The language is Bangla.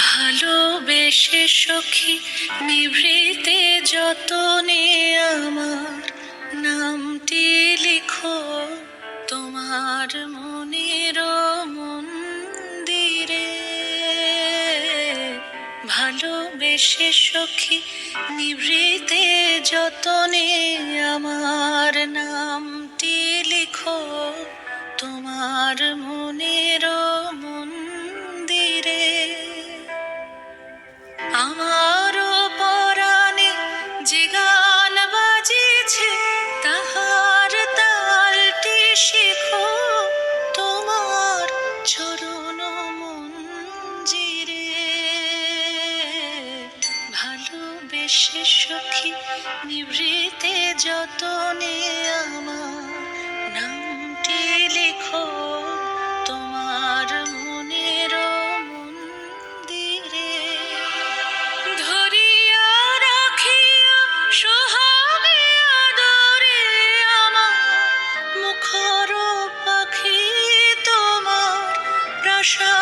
ভালোবেসে সখী নিভৃতে যতনে আমার নামটি লিখো তোমার মনের মন্দিরে। ভালোবেসে সখী নিভৃতে যতনে আমার নামটি লিখো তোমার মনের মন্দিরে। আমারও পরাণে যে গান বাজিছে তাহার তালটি শেখো তোমার চরণ মঞ্জিরে। ভালোবেসে সখী নিভৃতে যতনে আমার নামটি লিখো তোমার মনের মন্দিরে। ধরিয়া রাখিয়া সোহাগে আদরে আমার মুখর পাখি তোমার প্রাসাদ